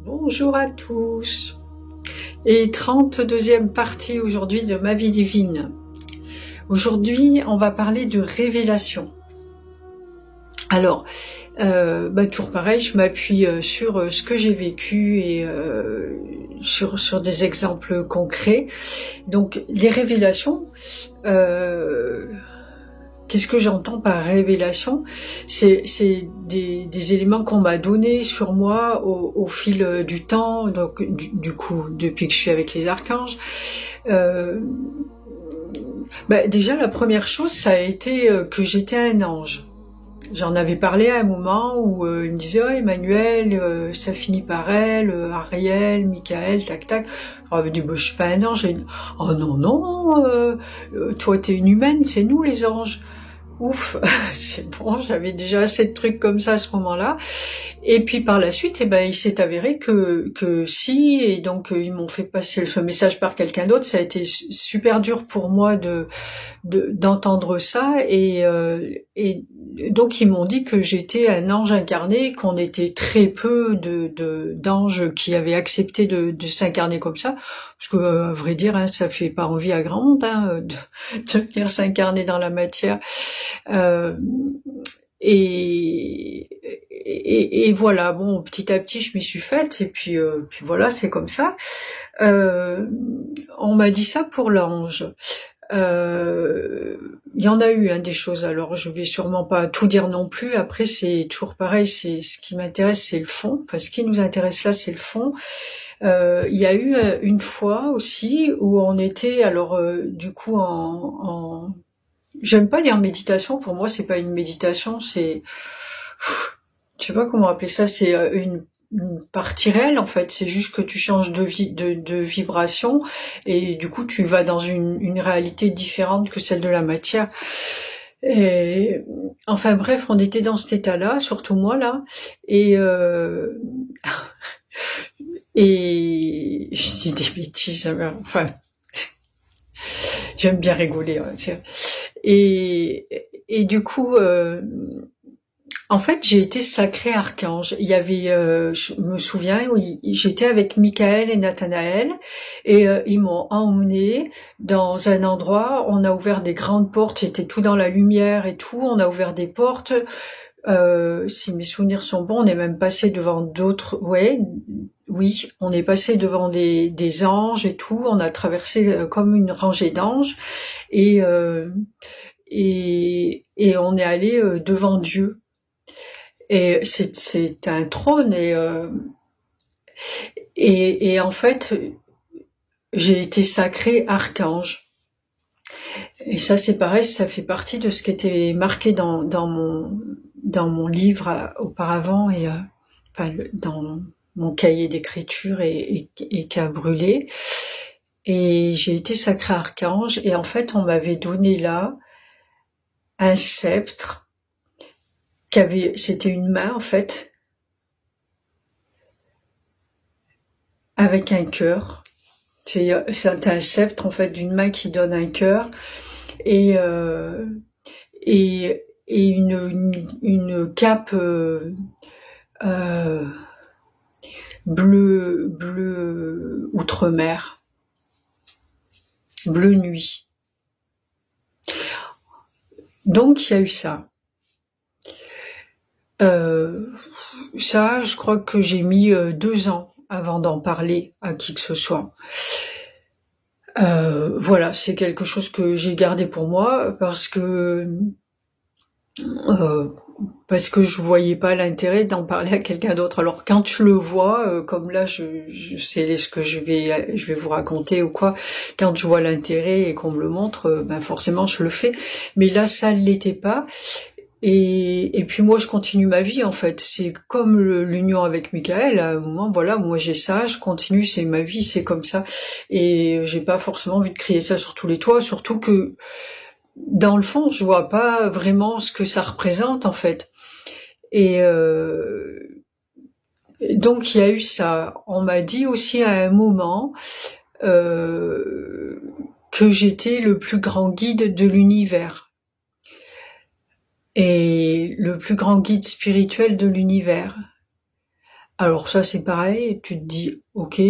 Bonjour à tous et 32e partie aujourd'hui de ma vie divine. Aujourd'hui, on va parler de révélation. Alors, toujours pareil, je m'appuie sur ce que j'ai vécu et sur des exemples concrets. Donc, les révélations, qu'est-ce que j'entends par révélation? C'est des éléments qu'on m'a donnés sur moi au fil du temps, donc du coup, depuis que je suis avec les archanges. Déjà, la première chose, ça a été que j'étais un ange. J'en avais parlé à un moment où il me disait « Oh Emmanuel, ça finit par elle, Ariel, Michael, tac tac ». J'avais dit « Je suis pas un ange ». « Oh non, non, toi t'es une humaine, c'est nous les anges ». Ouf, c'est bon, j'avais déjà assez de trucs comme ça à ce moment-là. Et puis par la suite, il s'est avéré que si, et donc ils m'ont fait passer ce message par quelqu'un d'autre. Ça a été super dur pour moi d'entendre ça, et donc ils m'ont dit que j'étais un ange incarné, qu'on était très peu d'anges qui avaient accepté de s'incarner comme ça, parce que à vrai dire, ça fait pas envie à grand monde de venir s'incarner dans la matière. Et voilà, bon, petit à petit, je m'y suis faite, et puis voilà, c'est comme ça. On m'a dit ça pour l'ange. Il y en a eu des choses, alors je vais sûrement pas tout dire non plus. Après, c'est toujours pareil, c'est ce qui m'intéresse, c'est le fond. Parce que ce qui nous intéresse là, c'est le fond. Il y a eu une fois aussi où on était, alors du coup en j'aime pas dire méditation, pour moi c'est pas une méditation, c'est, je sais pas comment appeler ça, c'est une partie réelle en fait, c'est juste que tu changes de vibration, et du coup tu vas dans une réalité différente que celle de la matière. Et enfin bref, on était dans cet état-là, surtout moi là, et et je dis des bêtises, enfin j'aime bien rigoler, et du coup en fait, j'ai été sacré archange. Il y avait, je me souviens, j'étais avec Michael et Nathanaël, et ils m'ont emmené dans un endroit. On a ouvert des grandes portes, c'était tout dans la lumière et tout. On a ouvert des portes. Si mes souvenirs sont bons, on est même passé devant d'autres. Ouais, oui, on est passé devant des anges et tout. On a traversé comme une rangée d'anges, et on est allé devant Dieu. Et c'est un trône, et en fait, j'ai été sacré archange. Et ça, c'est pareil, ça fait partie de ce qui était marqué dans mon livre auparavant, et dans mon cahier d'écriture, et qui a brûlé. Et j'ai été sacré archange, et en fait, on m'avait donné là un sceptre. C'était une main en fait, avec un cœur. C'est un sceptre en fait d'une main qui donne un cœur, et une cape bleu outre-mer, bleu nuit. Donc il y a eu ça. Ça, je crois que j'ai mis 2 ans avant d'en parler à qui que ce soit. Voilà, c'est quelque chose que j'ai gardé pour moi, parce que je voyais pas l'intérêt d'en parler à quelqu'un d'autre. Alors quand je le vois, comme là, je sais ce que je vais vous raconter ou quoi, quand je vois l'intérêt et qu'on me le montre, forcément je le fais. Mais là, ça ne l'était pas. Et puis moi, je continue ma vie en fait. C'est comme l'union avec Michael. À un moment, voilà, moi j'ai ça, je continue, c'est ma vie, c'est comme ça. Et j'ai pas forcément envie de crier ça sur tous les toits, surtout que dans le fond, je vois pas vraiment ce que ça représente en fait. Et donc il y a eu ça. On m'a dit aussi à un moment que j'étais le plus grand guide de l'univers. Et le plus grand guide spirituel de l'univers. Alors ça, c'est pareil, tu te dis, ok,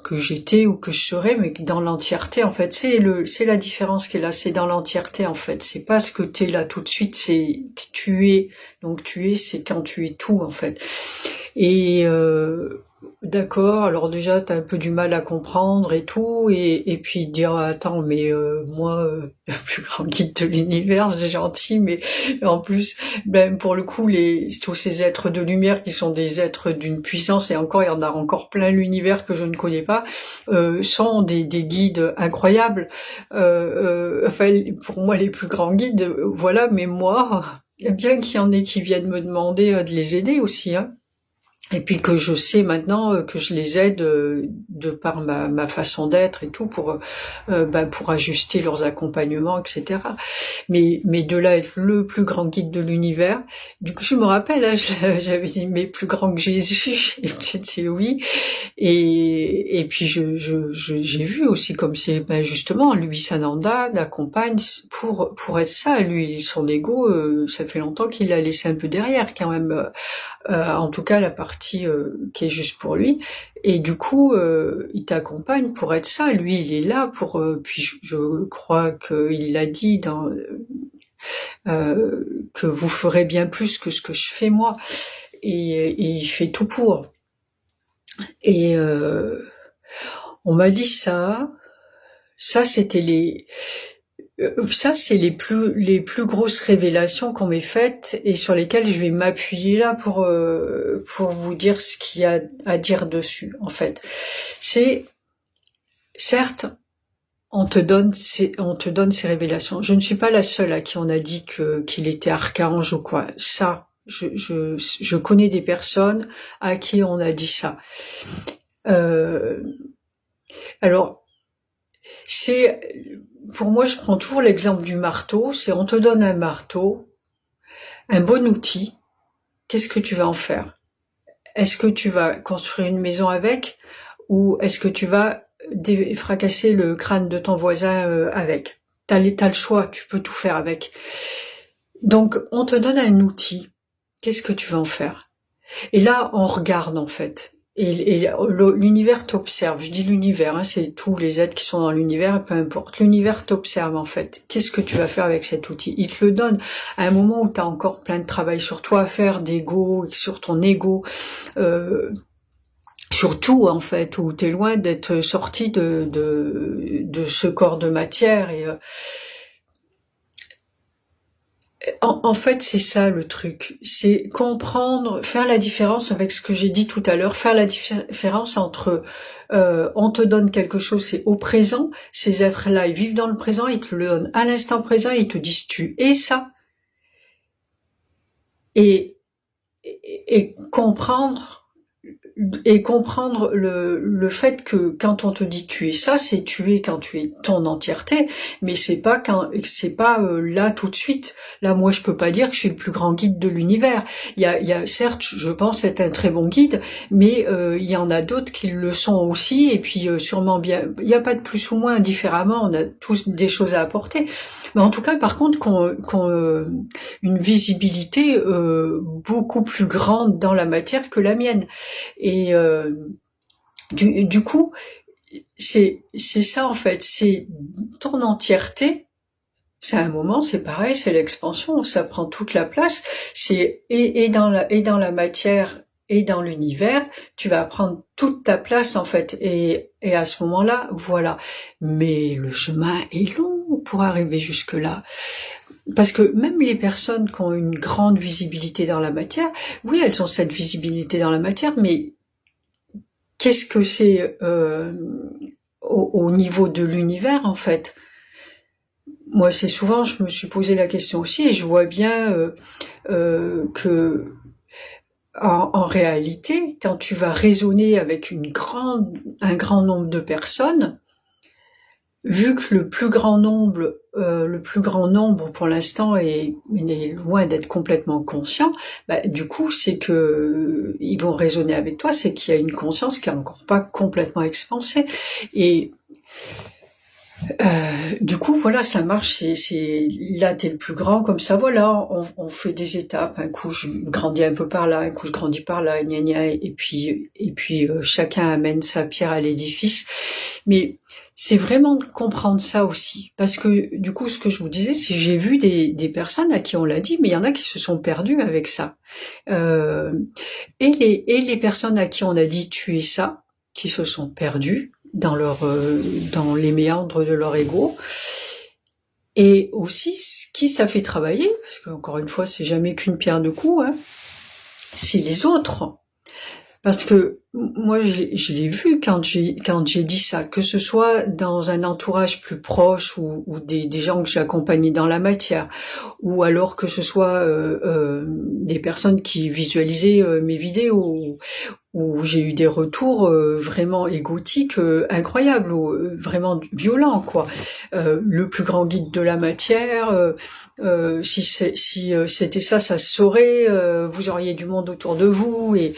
que j'étais ou que je serais, mais que dans l'entièreté, en fait, c'est la différence qui est là, c'est dans l'entièreté, en fait. C'est pas ce que t'es là tout de suite, c'est que tu es. Donc tu es, c'est quand tu es tout, en fait. Et d'accord, alors déjà t'as un peu du mal à comprendre et tout, et puis dire attends mais moi le plus grand guide de l'univers, c'est gentil, mais en plus ben pour le coup tous ces êtres de lumière qui sont des êtres d'une puissance, et encore il y en a encore plein l'univers que je ne connais pas, sont des guides incroyables. Enfin pour moi les plus grands guides, voilà, mais moi bien qu'il y en ait qui viennent me demander de les aider aussi, hein. Et puis que je sais maintenant que je les aide de par ma façon d'être et tout pour ajuster leurs accompagnements, etc. Mais de là être le plus grand guide de l'univers, du coup je me rappelle, hein, j'avais dit mais plus grand que Jésus, et c'était oui. Et puis j'ai vu aussi comme c'est justement lui Sananda l'accompagne pour être ça, lui son ego, ça fait longtemps qu'il l'a laissé un peu derrière quand même. En tout cas la partie qui est juste pour lui, et du coup il t'accompagne pour être ça, lui il est là pour puis je crois qu'il l'a dit que vous ferez bien plus que ce que je fais moi, et il fait tout pour, et on m'a dit ça c'était ça, c'est les plus grosses révélations qu'on m'ait faites et sur lesquelles je vais m'appuyer là pour vous dire ce qu'il y a à dire dessus, en fait. C'est, certes, on te donne ces révélations. Je ne suis pas la seule à qui on a dit qu'il était archange ou quoi. Ça, je connais des personnes à qui on a dit ça. Alors, pour moi, je prends toujours l'exemple du marteau, c'est on te donne un marteau, un bon outil, qu'est-ce que tu vas en faire? Est-ce que tu vas construire une maison avec, ou est-ce que tu vas fracasser le crâne de ton voisin avec? T'as le choix, tu peux tout faire avec. Donc, on te donne un outil, qu'est-ce que tu vas en faire? Et là, on regarde en fait. Et l'univers t'observe. Je dis l'univers, hein, c'est tous les êtres qui sont dans l'univers, peu importe. L'univers t'observe en fait. Qu'est-ce que tu vas faire avec cet outil? Il te le donne à un moment où tu as encore plein de travail sur toi à faire, d'ego, sur ton ego, surtout en fait, où tu es loin d'être sorti de ce corps de matière. Et en fait, c'est ça le truc, c'est comprendre, faire la différence avec ce que j'ai dit tout à l'heure, faire la différence entre on te donne quelque chose, c'est au présent, ces êtres-là, ils vivent dans le présent, ils te le donnent à l'instant présent, ils te disent tu es ça, et comprendre le fait que quand on te dit tu es ça, c'est tu es quand tu es ton entièreté, mais c'est pas là tout de suite. Là, moi, je peux pas dire que je suis le plus grand guide de l'univers. Il y a certes, je pense être un très bon guide, mais il y en a d'autres qui le sont aussi, et puis sûrement bien. Il n'y a pas de plus ou moins différemment. On a tous des choses à apporter. Mais en tout cas, par contre, qu'on une visibilité beaucoup plus grande dans la matière que la mienne. Et du coup, c'est ça en fait, c'est ton entièreté. C'est un moment, c'est pareil, c'est l'expansion, ça prend toute la place. C'est et dans la matière et dans l'univers, tu vas prendre toute ta place en fait. Et à ce moment-là, voilà. Mais le chemin est long pour arriver jusque là. Parce que même les personnes qui ont une grande visibilité dans la matière, oui, elles ont cette visibilité dans la matière, mais qu'est-ce que c'est au niveau de l'univers en fait? Moi, c'est souvent, je me suis posé la question aussi, et je vois bien que en réalité, quand tu vas raisonner avec un grand nombre de personnes, vu que le plus grand nombre pour l'instant est loin d'être complètement conscient, du coup c'est que ils vont raisonner avec toi, c'est qu'il y a une conscience qui est encore pas complètement expansée. Et Du coup, voilà, ça marche. Là, t'es le plus grand, comme ça, voilà. On fait des étapes. Un coup, je grandis un peu par là, un coup, je grandis par là, gna gna. Et puis, chacun amène sa pierre à l'édifice. Mais c'est vraiment de comprendre ça aussi, parce que du coup, ce que je vous disais, c'est que j'ai vu des personnes à qui on l'a dit, mais il y en a qui se sont perdues avec ça. Euh, et les personnes à qui on a dit tu es ça, qui se sont perdues dans les méandres de leur ego. Et aussi, ce qui ça fait travailler, parce qu'encore une fois, c'est jamais qu'une pierre deux coups, hein, c'est les autres. Parce que moi, je l'ai vu quand j'ai dit ça, que ce soit dans un entourage plus proche ou des gens que j'ai accompagnés dans la matière, ou alors que ce soit des personnes qui visualisaient mes vidéos, où j'ai eu des retours vraiment égotiques, incroyables, vraiment violents, quoi. Le plus grand guide de la matière, si c'était ça se saurait, vous auriez du monde autour de vous, et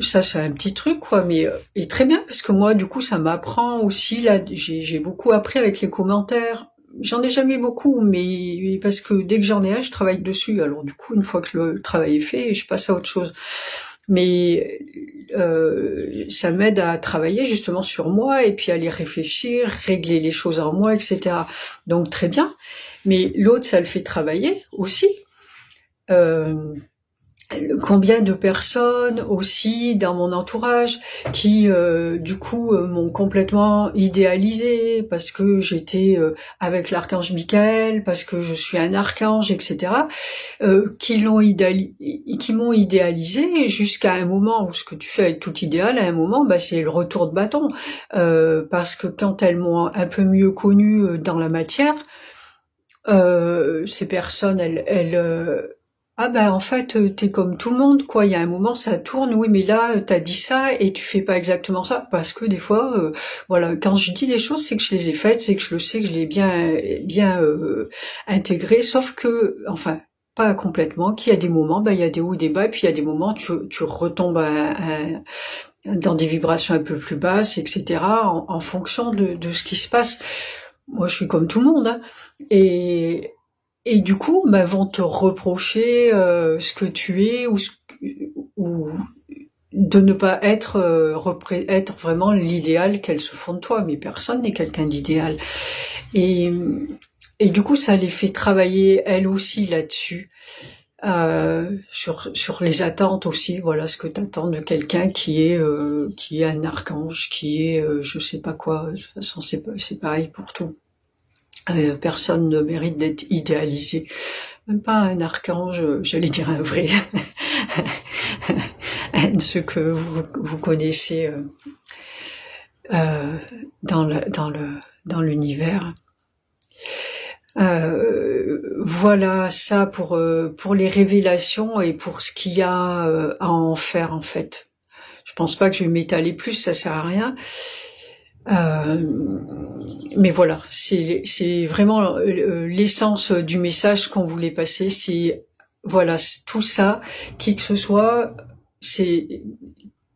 ça c'est un petit truc, quoi, mais et très bien, parce que moi du coup ça m'apprend aussi, là j'ai beaucoup appris avec les commentaires. J'en ai jamais beaucoup, mais parce que dès que j'en ai un, je travaille dessus. Alors du coup, une fois que le travail est fait, je passe à autre chose. Mais ça m'aide à travailler justement sur moi et puis à les réfléchir, régler les choses en moi, etc. Donc très bien. Mais l'autre, ça le fait travailler aussi. Euh, Combien de personnes aussi dans mon entourage qui du coup m'ont complètement idéalisé parce que j'étais avec l'archange Michael, parce que je suis un archange, etc. Qui m'ont idéalisé jusqu'à un moment où ce que tu fais avec tout idéal, à un moment, bah, c'est le retour de bâton, parce que quand elles m'ont un peu mieux connue dans la matière, ces personnes, ah ben en fait t'es comme tout le monde, quoi. Il y a un moment ça tourne, oui, mais là t'as dit ça et tu fais pas exactement ça, parce que des fois, voilà, quand je dis des choses, c'est que je les ai faites, c'est que je le sais, que je l'ai bien intégré, sauf que, enfin, pas complètement, qu'il y a des moments, ben il y a des hauts, des bas, et puis il y a des moments tu retombes dans des vibrations un peu plus basses, etc. En fonction de ce qui se passe. Moi, je suis comme tout le monde, hein. Et et du coup, bah, vont te reprocher ce que tu es, ou de ne pas être être vraiment l'idéal qu'elles se font de toi. Mais personne n'est quelqu'un d'idéal. Et et du coup, ça les fait travailler elles aussi là-dessus, sur les attentes aussi. Voilà, ce que t'attends de quelqu'un qui est un archange, qui est je sais pas quoi. De toute façon, c'est pareil pour tout. Personne ne mérite d'être idéalisé. Même pas un archange, j'allais dire un vrai, un de ceux que vous connaissez dans l'univers. Voilà ça pour les révélations et pour ce qu'il y a à en faire, en fait. Je pense pas que je vais m'étaler plus, ça sert à rien. Mais voilà, c'est vraiment l'essence du message qu'on voulait passer. C'est voilà, tout ça, qui que ce soit, c'est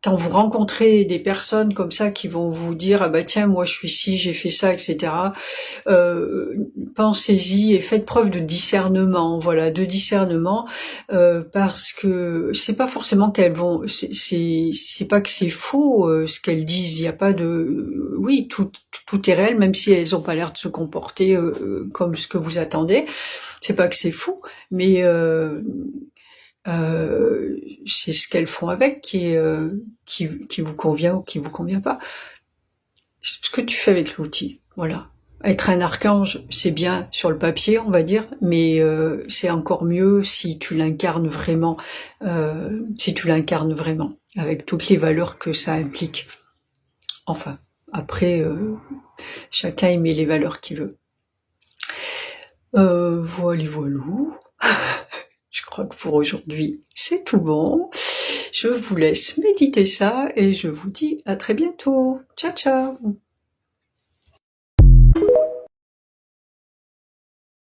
quand vous rencontrez des personnes comme ça qui vont vous dire ah bah tiens moi je suis ci, j'ai fait ça, etc. Pensez-y et faites preuve de discernement, voilà, de discernement, parce que c'est pas forcément qu'elles vont, c'est pas que c'est faux ce qu'elles disent. Il y a pas de, oui, tout est réel, même si elles ont pas l'air de se comporter comme ce que vous attendez. C'est pas que c'est fou, mais c'est ce qu'elles font avec qui vous convient ou qui vous convient pas. Ce que tu fais avec l'outil, voilà. Être un archange, c'est bien sur le papier, on va dire, mais c'est encore mieux si tu l'incarnes vraiment, avec toutes les valeurs que ça implique. Enfin, après, chacun y met les valeurs qu'il veut. Voilou. Je crois que pour aujourd'hui, c'est tout bon. Je vous laisse méditer ça et je vous dis à très bientôt. Ciao, ciao.